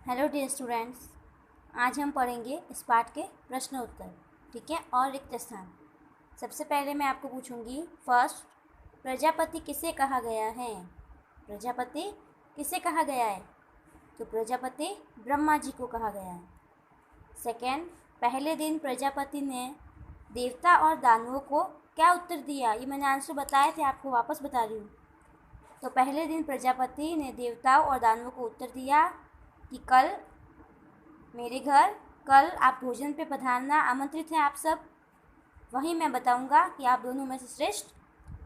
Hello dear students, आज हम पढ़ेंगे इस पाठ के प्रश्न उत्तर, ठीक है, और रिक्त स्थान। सबसे पहले मैं आपको पूछूंगी, फर्स्ट, प्रजापति किसे कहा गया है? प्रजापति किसे कहा गया है? तो प्रजापति ब्रह्मा जी को कहा गया है। सेकेंड, पहले दिन प्रजापति ने देवता और दानवों को क्या उत्तर दिया? ये मैंने आंसर बताए थे, आपको वापस बता रही हूँ। तो पहले दिन प्रजापति ने देवताओं और दानवों को उत्तर दिया कि कल मेरे घर, कल आप भोजन पे पधारना, आमंत्रित हैं आप सब। वहीं मैं बताऊंगा कि आप दोनों में से श्रेष्ठ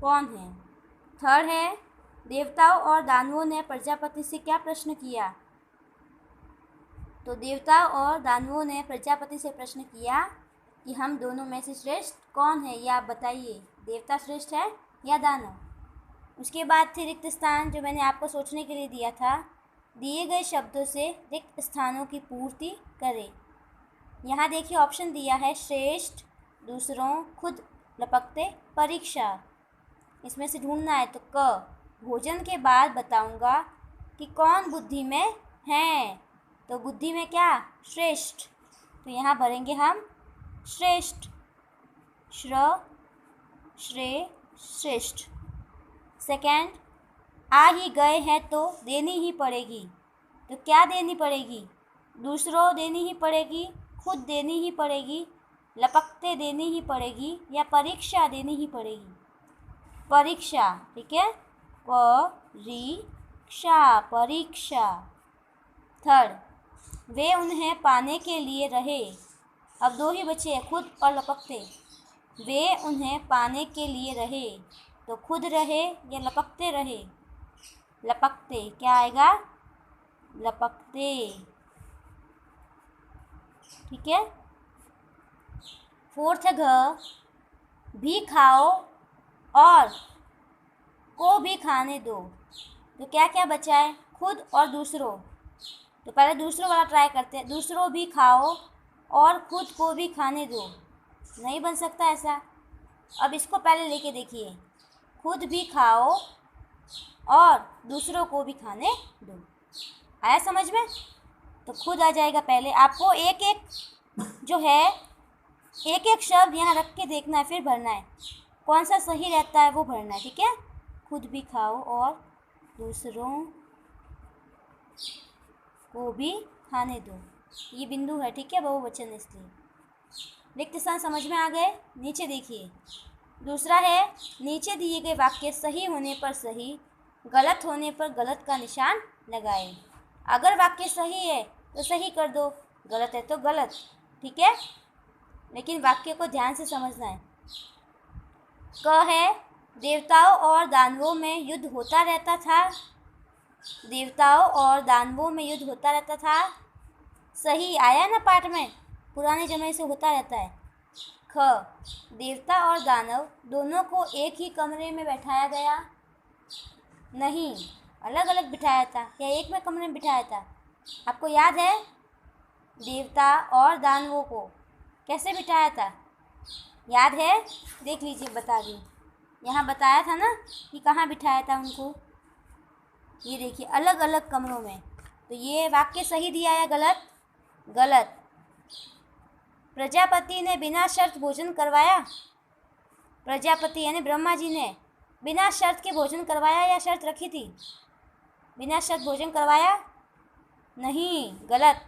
कौन है। थर्ड है, देवताओं और दानवों ने प्रजापति से क्या प्रश्न किया? तो देवताओं और दानवों ने प्रजापति से प्रश्न किया कि हम दोनों में से श्रेष्ठ कौन है, ये आप बताइए, देवता श्रेष्ठ है या दानव। उसके बाद थे रिक्त स्थान, जो मैंने आपको सोचने के लिए दिया था। दिए गए शब्दों से रिक्त स्थानों की पूर्ति करें। यहाँ देखिए ऑप्शन दिया है, श्रेष्ठ, दूसरों, खुद, लपकते, परीक्षा। इसमें से ढूंढना है। तो क, भोजन के बाद बताऊंगा कि कौन बुद्धि में है। तो बुद्धि में क्या? श्रेष्ठ। तो यहाँ भरेंगे हम श्रेष्ठ, श्र, श्रे, श्रेष्ठ। सेकेंड, आ ही गए हैं तो देनी ही पड़ेगी। तो क्या देनी पड़ेगी? दूसरों देनी ही पड़ेगी, खुद देनी ही पड़ेगी, लपकते देनी ही पड़ेगी, या परीक्षा देनी ही पड़ेगी? परीक्षा, ठीक है, परीक्षा, परीक्षा। थर्ड, वे उन्हें पाने के लिए रहे। अब दो ही बचे हैं, खुद और लपकते। वे उन्हें पाने के लिए रहे। तो खुद रहे या लपकते रहे? लपकते। क्या आएगा? लपकते, ठीक है। फोर्थ है, घ, भी खाओ और को भी खाने दो। तो क्या क्या बचा है? खुद और दूसरों। तो पहले दूसरों वाला ट्राई करते हैं। दूसरों भी खाओ और खुद को भी खाने दो। नहीं बन सकता ऐसा। अब इसको पहले लेके देखिए, खुद भी खाओ और दूसरों को भी खाने दो। आया समझ में? तो खुद आ जाएगा पहले। आपको एक एक जो है, एक एक शब्द यहाँ रख के देखना है, फिर भरना है। कौन सा सही रहता है वो भरना है, ठीक है। खुद भी खाओ और दूसरों को भी खाने दो, ये बिंदु है, ठीक है, बहुवचन इसलिए। रिक्त स्थान समझ में आ गए? नीचे देखिए, दूसरा है, नीचे दिए गए वाक्य सही होने पर सही, गलत होने पर गलत का निशान लगाएं। अगर वाक्य सही है तो सही कर दो, गलत है तो गलत, ठीक है, लेकिन वाक्य को ध्यान से समझना है। क है, देवताओं और दानवों में युद्ध होता रहता था। देवताओं और दानवों में युद्ध होता रहता था। सही आया ना पाठ में, पुराने जमाने से होता रहता है। ख, देवता और दानव दोनों को एक ही कमरे में बैठाया गया नहीं, अलग अलग बिठाया था, या एक में कमरे में बिठाया था? आपको याद है देवता और दानवों को कैसे बिठाया था? याद है? देख लीजिए, बता दी, यहाँ बताया था ना कि कहाँ बिठाया था उनको। ये देखिए, अलग अलग कमरों में। तो ये वाक्य सही दिया या गलत? गलत। प्रजापति ने बिना शर्त भोजन करवाया। प्रजापति यानी ब्रह्मा जी ने बिना शर्त के भोजन करवाया या शर्त रखी थी? बिना शर्त भोजन करवाया? नहीं, गलत,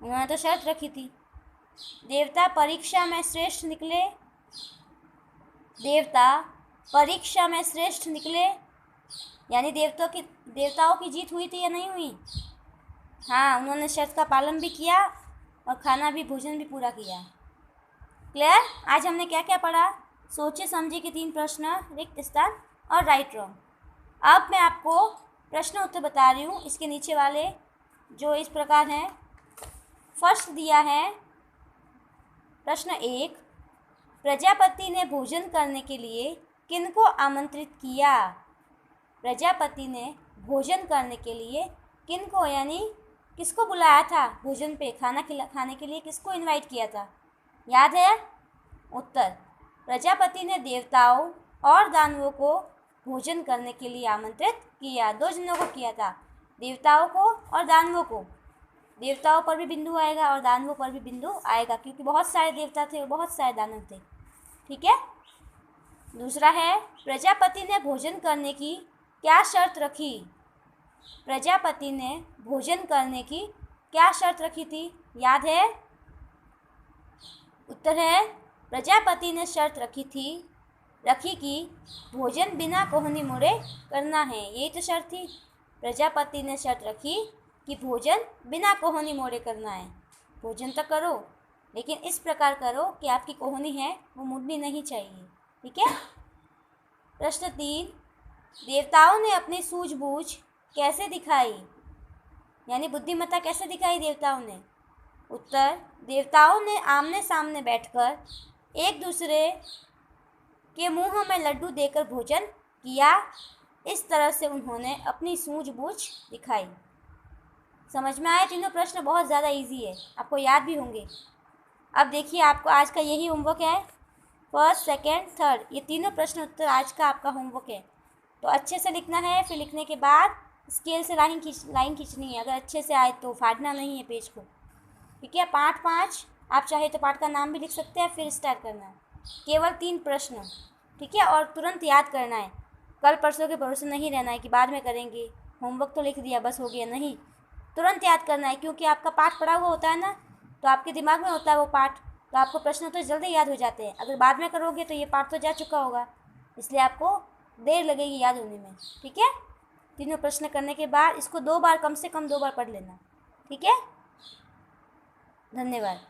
उन्होंने तो शर्त रखी थी। देवता परीक्षा में श्रेष्ठ निकले। देवता परीक्षा में श्रेष्ठ निकले, यानी देवताओं की जीत हुई थी या नहीं हुई? हाँ, उन्होंने शर्त का पालन भी किया और खाना भी, भोजन भी पूरा किया। क्लियर? आज हमने क्या क्या पढ़ा? सोचे समझे के 3 प्रश्न, रिक्त स्थान और राइट रॉन्ग। अब मैं आपको प्रश्न उत्तर बता रही हूँ, इसके नीचे वाले जो इस प्रकार हैं। फर्स्ट दिया है प्रश्न 1, प्रजापति ने भोजन करने के लिए किनको आमंत्रित किया? प्रजापति ने भोजन करने के लिए किनको, यानी किसको बुलाया था भोजन पे? खाने के लिए किसको इनवाइट किया था? याद है? उत्तर, प्रजापति ने देवताओं और दानवों को भोजन करने के लिए आमंत्रित किया। 2 जनों को किया था, देवताओं को और दानवों को। देवताओं पर भी बिंदु आएगा और दानवों पर भी बिंदु आएगा, क्योंकि बहुत सारे देवता थे और बहुत सारे दानव थे। ठीक है। दूसरा है, प्रजापति ने भोजन करने की क्या शर्त रखी? प्रजापति ने भोजन करने की क्या शर्त रखी थी? याद है? उत्तर है, प्रजापति ने शर्त रखी कि भोजन बिना कोहनी मोड़े करना है। यही तो शर्त थी। प्रजापति ने शर्त रखी कि भोजन बिना कोहनी मोड़े करना है। भोजन तो करो, लेकिन इस प्रकार करो कि आपकी कोहनी है वो मुड़नी नहीं चाहिए। ठीक है। प्रश्न 3, देवताओं ने अपनी सूझबूझ कैसे दिखाई? यानी बुद्धिमत्ता कैसे दिखाई देवताओं ने? उत्तर, देवताओं ने आमने सामने बैठकर एक दूसरे के मुंह में लड्डू देकर भोजन किया। इस तरह से उन्होंने अपनी सूझबूझ दिखाई। समझ में आए? तीनों प्रश्न बहुत ज़्यादा इजी है, आपको याद भी होंगे। अब देखिए, आपको आज का यही होमवर्क है, फर्स्ट, सेकंड, थर्ड, ये तीनों प्रश्न उत्तर आज का आपका होमवर्क है। तो अच्छे से लिखना है। फिर लिखने के बाद स्केल से लाइन खींचनी है। अगर अच्छे से आए तो फाड़ना नहीं है पेज को। ठीक है। पार्ट 5, आप चाहे तो पार्ट का नाम भी लिख सकते हैं। फिर स्टार्ट करना है। केवल 3 प्रश्न। ठीक है। और तुरंत याद करना है। कल परसों के भरोसे नहीं रहना है कि बाद में करेंगे, होमवर्क तो लिख दिया बस हो गया, नहीं, तुरंत याद करना है। क्योंकि आपका पाठ पढ़ा हुआ होता है ना, तो आपके दिमाग में होता है वो पाठ, तो आपको प्रश्न तो जल्दी याद हो जाते हैं। अगर बाद में करोगे तो ये पाठ तो जा चुका होगा, इसलिए आपको देर लगेगी याद होने में। ठीक है। तीनों प्रश्न करने के बाद इसको 2 बार, कम से कम 2 बार पढ़ लेना। ठीक है। धन्यवाद।